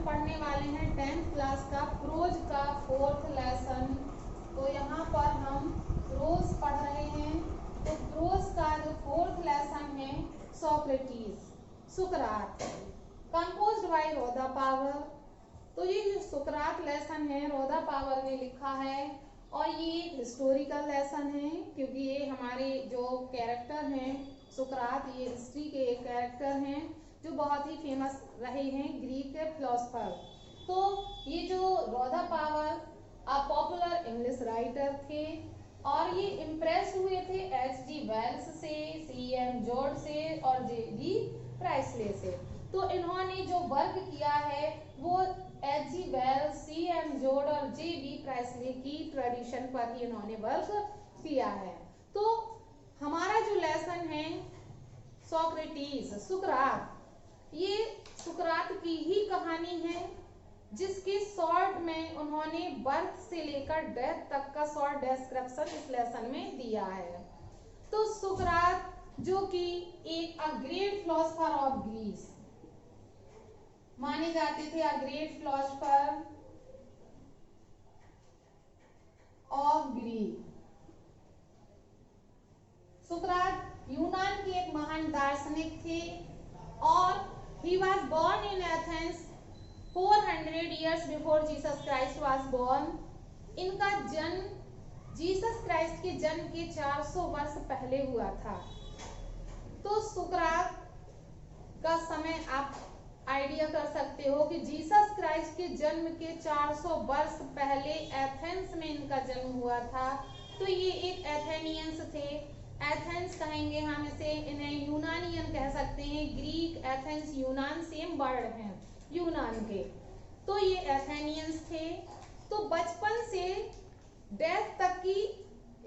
हम पढ़ने वाले हैं 10th क्लास का प्रोज का 4th लेसन। तो यहाँ पर हम प्रोज पढ़ रहे हैं। तो प्रोज का जो 4th लेसन है सोक्रेटिस, सुकरात, कंपोज्ड बाय रोधा पावर। तो ये जो सुकरात लेसन है रोधा पावर ने लिखा है और ये एक हिस्टोरिकल लेसन है क्योंकि ये हमारे जो कैरेक्टर हैं सुकरात, ये हिस्ट्री के एक कैरेक्टर हैं जो बहुत ही फेमस रहे हैं ग्रीक के फिलोसफर। तो ये जो रोधा पावर पॉपुलर इंग्लिश राइटर थे और ये इम्प्रेस हुए थे H.G. वेल्स से, C.M. जॉर्ज से और J.B. प्राइसले से। तो इन्होंने जो वर्क किया है वो H.G. Wales, C.M. जॉर्ज और J.B. प्राइसले की ट्रेडिशन पर ही इन्होंने वर्क किया है। तो हमारा जो लेसन है सोक्रेटिस, सुकरात, ये सुकरात की ही कहानी है जिसके शॉर्ट में उन्होंने बर्थ से लेकर डेथ तक का शॉर्ट डिस्क्रिप्शन इस लेसन में दिया है। तो सुकरात जो कि एक ग्रेट फिलोसफर ऑफ ग्रीस माने जाते थे, ग्रेट फिलोसफर ऑफ ग्रीक। सुकरात यूनान के एक महान दार्शनिक थे और he was born in Athens 400 years before Jesus Christ was born। इनका जन्म जीसस क्राइस्ट के जन्म के 400 वर्ष पहले हुआ था। तो सुकरात का समय आप आइडिया कर सकते हो कि जीसस क्राइस्ट के जन्म के 400 वर्ष पहले एथेंस में इनका जन्म हुआ था। तो ये एक एथेनियंस थे। एथेंस कहेंगे हम इसे, इन्हें यूनानियन कह सकते हैं। ग्रीक, एथेंस, यूनान सेम वर्ड हैं यूनान के। तो ये एथेनियंस थे। तो बचपन से डेथ तक की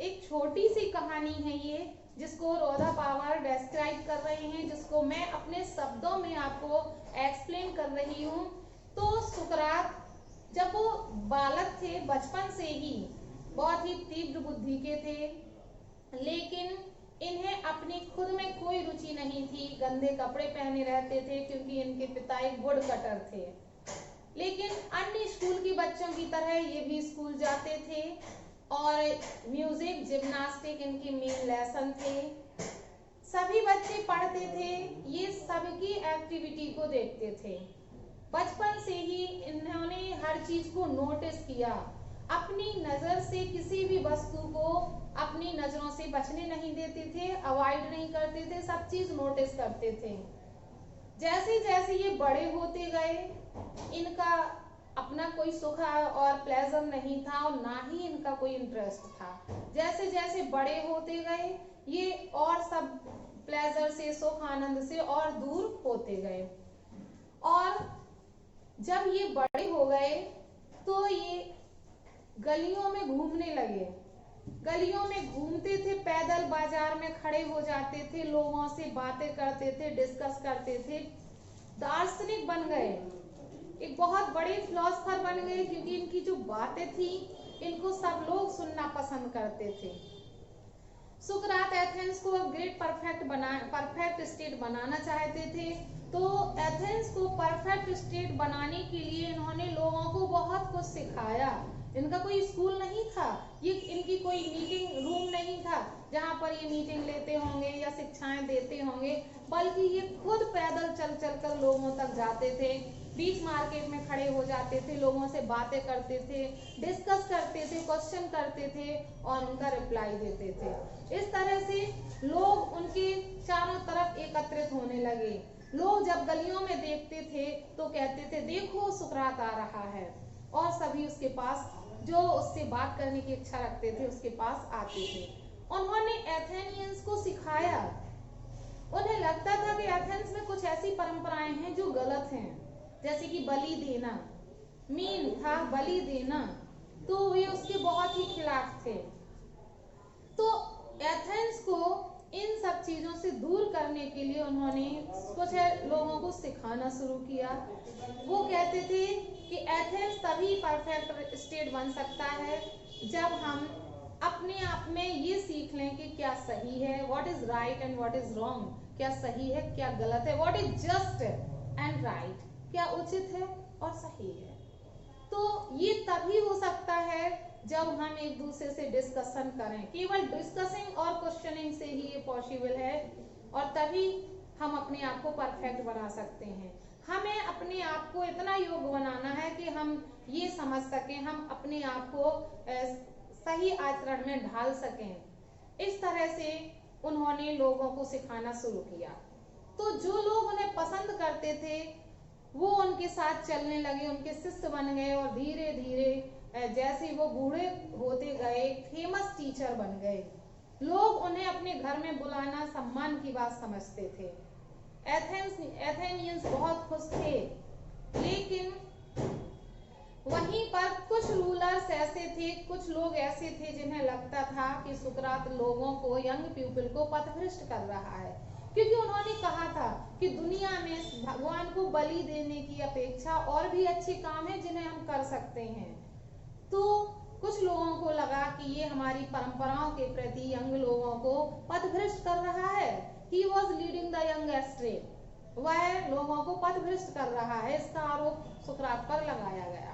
एक छोटी सी कहानी है ये, जिसको रोधा पावर डिस्क्राइब कर रहे हैं, जिसको मैं अपने शब्दों में आपको एक्सप्लेन कर रही हूँ। तो सुकरात जब वो बालक थे, बचपन से ही बहुत ही तीव्र बुद्धि के थे, लेकिन इन्हें अपनी खुद में कोई रुचि नहीं थी। गंदे कपड़े पहने रहते थे क्योंकि इनके पिता एक वुड कटर थे। लेकिन अन्य स्कूल के बच्चों की तरह ये भी स्कूल जाते थे और म्यूजिक, जिम्नास्टिक इनके मेन लेसन थे। सभी बच्चे पढ़ते थे, ये सबकी एक्टिविटी को देखते थे। बचपन से ही इन्होंने हर चीज को नोटिस किया। अपनी नजर से किसी भी वस्तु को अपनी नजरों से बचने नहीं देते थे, अवॉइड नहीं करते थे, सब चीज नोटिस करते थे। जैसे जैसे ये बड़े होते गए, इनका अपना कोई सुख और प्लेजर नहीं था और ना ही इनका कोई इंटरेस्ट था। जैसे जैसे बड़े होते गए, ये और सब प्लेजर से, सुख आनंद से और दूर होते गए। और जब ये बड़े हो गए तो ये गलियों में घूमने लगे। गलियों में घूमते थे, पैदल बाजार में खड़े हो जाते थे, लोगों से बातें करते थे, डिस्कस करते थे, दार्शनिक बन गए, एक बहुत बड़े फिलोसफर बन गए क्योंकि इनकी जो बातें थी इनको सब लोग सुनना पसंद करते थे। सुकरात एथेंस को ग्रेट परफेक्ट स्टेट बनाना चाहते थे। तो एथेंस को परफेक्ट स्टेट बनाने के लिए इन्होंने लोगों को बहुत कुछ सिखाया। इनका कोई स्कूल नहीं था, ये इनकी कोई मीटिंग रूम नहीं था जहाँ पर ये मीटिंग लेते होंगे या शिक्षाएं देते होंगे, बल्कि ये खुद पैदल चल चल कर लोगों तक जाते थे, बीच मार्केट में खड़े हो जाते थे, लोगों से बातें करते थे, डिस्कस करते थे, क्वेश्चन करते थे और उनका रिप्लाई देते थे। इस तरह से लोग उनके चारों तरफ एकत्रित होने लगे। लोग जब गलियों में देखते थे तो कहते थे देखो सुकरात आ रहा है, और सभी उसके पास जो उससे बात करने की इच्छा रखते थे उसके पास आते थे। उन्होंने एथेनियंस को सिखाया। उन्हें लगता था कि एथेंस में कुछ ऐसी परंपराएं हैं जो गलत हैं, जैसे कि बलि देना, मीन था बलि देना, तो वे उसके बहुत ही खिलाफ थे। तो एथेंस को इन सब चीजों से दूर करने के लिए उन्होंने कुछ लोगों को सिखाना शुरू किया। वो कहते थे कि एथेंस तभी परफेक्ट स्टेट बन सकता है जब हम अपने आप में ये सीख लें कि क्या सही है, what is right and what is wrong, क्या सही है क्या गलत है, what is just and right, क्या उचित है और सही है। तो ये तभी हो सकता है जब हम एक दूसरे से डिस्कशन करें, केवल डिस्कसिंग और क्वेश्चनिंग से ही ये पॉसिबल है, और तभी हम अपने आप को परफेक्ट बना सकते हैं। हमें अपने आप को इतना योग्य बनाना है कि हम ये समझ सकें, हम अपने आप को सही आचरण में ढाल सकें। इस तरह से उन्होंने लोगों को सिखाना शुरू किया। तो जो लोग उन्हें पसंद करते थे वो उनके साथ चलने लगे, उनके शिष्य बन गए, और धीरे धीरे जैसे वो बूढ़े होते गए फेमस टीचर बन गए। लोग उन्हें अपने घर में बुलाना सम्मान की बात समझते थे। एथेनियंस बहुत खुश थे, लेकिन वहीं पर कुछ रूलर्स ऐसे थे, कुछ लोग ऐसे थे जिन्हें लगता था कि सुकरात लोगों को, यंग पीपल को पथभ्रष्ट कर रहा है, क्योंकि उन्होंने कहा था कि दुनिया में भगवान को बलि देने की अपेक्षा और भी अच्छे काम है जिन्हें हम कर सकते हैं। तो कुछ लोगों को लगा कि ये हमारी परंपराओं के प्रति यंग लोगों को पथभ्रष्ट कर रहा है। He was leading the young astray. वह लोगों को पथभ्रष्ट कर रहा है, इसका आरोप सुकरात पर लगाया गया।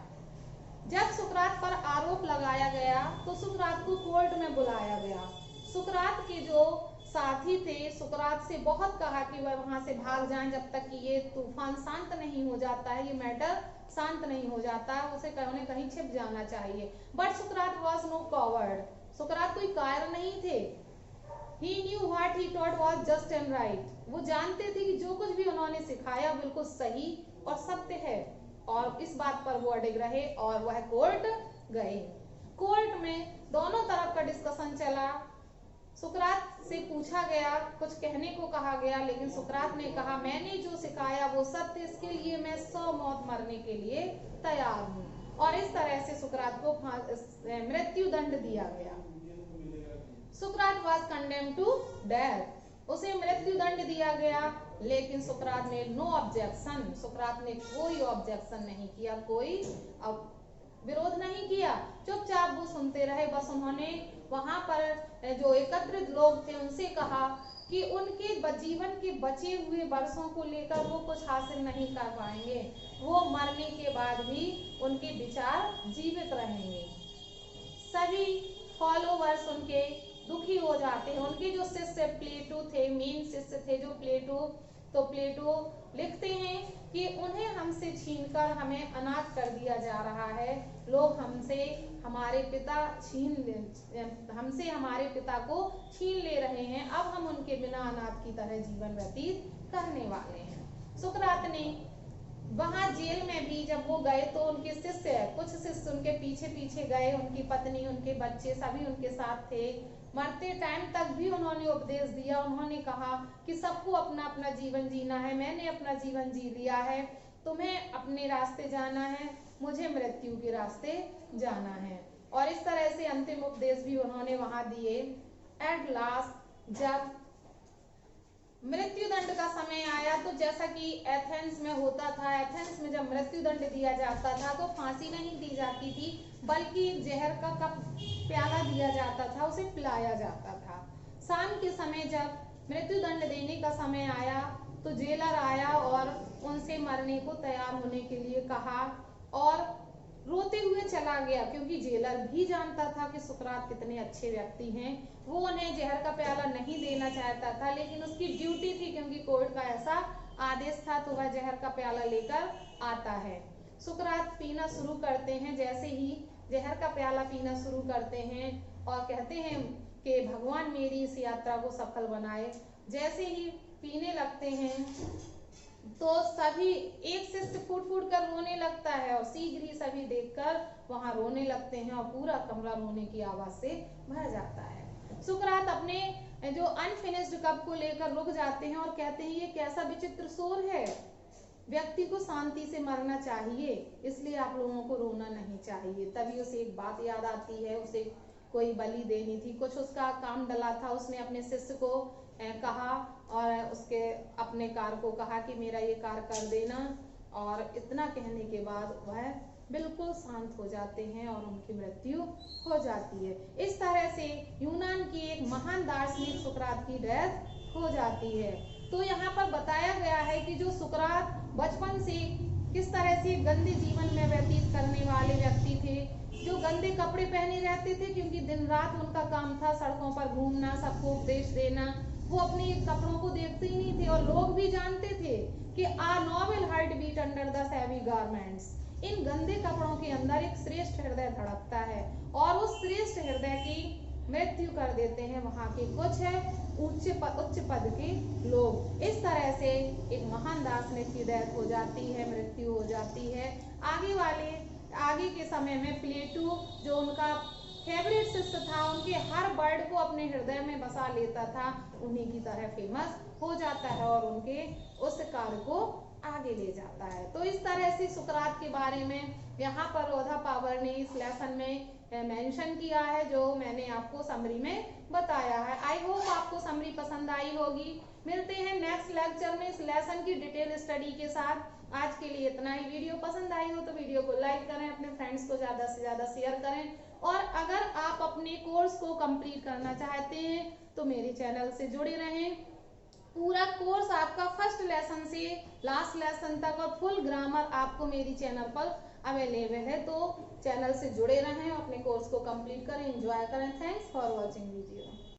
जब सुकरात पर आरोप लगाया गया तो सुकरात को कोर्ट में बुलाया गया। सुकरात के जो साथी थे सुकरात से बहुत कहा कि वह वहां से भाग जाएं जब तक कि ये तूफान शांत नहीं हो जाता है, ये मैटर शांत नहीं हो जाता, उसे उन्हें कहीं छिप जाना चाहिए। But Sukrat was no coward. सुकरात कोई कायर नहीं थे। He knew what he taught was just and right. वो जानते थे कि जो कुछ भी उन्होंने सिखाया बिल्कुल सही और सत्य है, और इस बात पर वो अडिग रहे और वह कोर्ट गए। कोर्ट में दोनों तरफ का डिस्कशन चला। सुकरात से पूछा गया, कुछ कहने को कहा गया, लेकिन सुकरात ने कहा मैंने जो सिखाया वो सत्य, इसके लिए मैं 100 मौत मरने के लिए तैयार हूँ। और इस तरह से सुकरात को मृत्यु दंड दिया गया। सुकरात was condemned to death. उसे मृत्यु दंड दिया गया, लेकिन सुकरात ने नो ऑब्जेक्शन, सुकरात ने कोई ऑब्जेक्शन नहीं किया, कोई विरोध नहीं किया, चुपचाप वो सुनते रहे। बस उन्होंने वहां पर जो एकत्रित लोग थे उनसे कहा कि उनके जीवन के बचे हुए वर्षों को लेकर वो कुछ हासिल नहीं कर पाएंगे, वो मरने के बाद भी उनके विचार जीवित रहेंगे। सभी फॉलोवर्स उनके दुखी हो जाते हैं। उनके जो शिष्य प्लेटो थे, मेन शिष्य थे जो प्लेटो, तो प्लेटो लिखते हैं कि उन्हें हमसे छीनकर हमें अनाथ कर दिया जा रहा है। लोग हमसे हमारे पिता को छीन ले रहे हैं। अब हम उनके बिना अनाथ की तरह जीवन व्यतीत करने वाले हैं। सुकरात ने वहां जेल में भी जब वो गए तो उनके शिष्य, कुछ शिष्य उनके पीछे पीछे गए, उनकी पत्नी, उनके बच्चे सभी उनके साथ थे। मरते टाइम तक भी उन्होंने उपदेश दिया। उन्होंने कहा कि सबको अपना अपना जीवन जीना है, मैंने अपना जीवन जी लिया है, तुम्हें अपने रास्ते जाना है, मुझे मृत्यु के रास्ते जाना है। और इस तरह से अंतिम उपदेश भी उन्होंने वहां दिए। एट लास्ट जब मृत्यु दंड का समय आया तो जैसा कि एथेंस में होता था, एथेंस में जब मृत्यु दंड दिया जाता था तो फांसी नहीं दी जाती थी, बल्कि जहर का कप प्याला दिया जाता था, उसे पिलाया जाता था। शाम के समय जब मृत्यु दंड देने का समय आया तो जेलर आया और उनसे मरने को तैयार होने के लिए कहा और रोते हुए चला गया, क्योंकि जेलर भी जानता था कि सुकरात कितने अच्छे व्यक्ति हैं। वो उन्हें जहर का प्याला नहीं देना चाहता था, लेकिन उसकी ड्यूटी थी, क्योंकि कोर्ट का ऐसा आदेश था, तो वह जहर का प्याला लेकर आता है। सुकरात पीना शुरू करते हैं। जैसे ही जहर का प्याला पीना शुरू करते हैं और कहते हैं कि भगवान मेरी इस यात्रा को सफल बनाए, जैसे ही पीने लगते हैं तो सभी, एक शिष्य फूट फूट कर रोने लगता है और शीघ्र ही सभी देखकर वहां रोने लगते हैं और पूरा कमरा रोने की आवाज से भर जाता है। सुकरात अपने जो अनफिनिश्ड कप को लेकर रुक जाते हैं और कहते हैं ये कैसा विचित्र शोर है, व्यक्ति को शांति से मरना चाहिए, इसलिए आप लोगों को रोना नहीं चाहिए। तभी उसे एक बात याद आती है, उसे कोई बलि देनी थी, कुछ उसका काम डला था। उसने अपने शिष्य को कहा और उसके अपने कार को कहा कि मेरा ये कार कर देना, और इतना कहने के बाद वह बिल्कुल शांत हो जाते हैं और उनकी मृत्यु हो जाती है। इस तरह से यूनान की एक महान दार्शनिक सुकरात की डेथ हो जाती है। तो यहाँ पर बताया गया है कि जो सुकरात बचपन से किस तरह से गंदे जीवन में व्यतीत करने वाले व्यक्ति थे, जो गंदे कपड़े पहने रहते थे, क्योंकि दिन रात उनका काम था सड़कों पर घूमना, सबको उपदेश देना। वो अपने कपड़ों को देखते ही नहीं थे और लोग भी जानते थे कि a noble heart beat under the shabby garments, इन गंदे कपड़ों के अंदर एक श्रेष्ठ हृदय धड़कता है और उस श्रेष्ठ हृदय की मृत्यु कर देते हैं वहां के कुछ है उच्च पद के लोग। इस तरह से एक महान दार्शनिक की डेथ हो जाती है, मृत्यु हो जाती है। आगे के समय में प्लेटो, जो उनका फेवरेट शिष्य था, उनके हर वर्ड को अपने हृदय में बसा लेता था, उन्हीं की तरह फेमस हो जाता है और उनके उस कार्य को आगे ले जाता है। तो इस तरह से सुकरात के बारे में यहाँ पर रोधा पावर ने इस लेसन में मेंशन किया है, जो मैंने आपको समरी में बताया है। आई होप आपको समरी पसंद आई होगी। मिलते हैं नेक्स्ट लेक्चर में इस लेसन की डिटेल स्टडी के साथ। आज के लिए इतना ही। वीडियो पसंद आई हो तो वीडियो को लाइक करें, अपने फ्रेंड्स को ज्यादा से ज्यादा शेयर करें और अगर आप अपने कोर्स को कंप्लीट करना चाहते हैं तो मेरे चैनल से जुड़े रहें। पूरा कोर्स आपका फर्स्ट लेसन से लास्ट लेसन तक और फुल ग्रामर आपको मेरी चैनल पर अवेलेबल है, तो चैनल से जुड़े रहें, अपने कोर्स को कंप्लीट करें, एंजॉय करें। Thanks for watching video.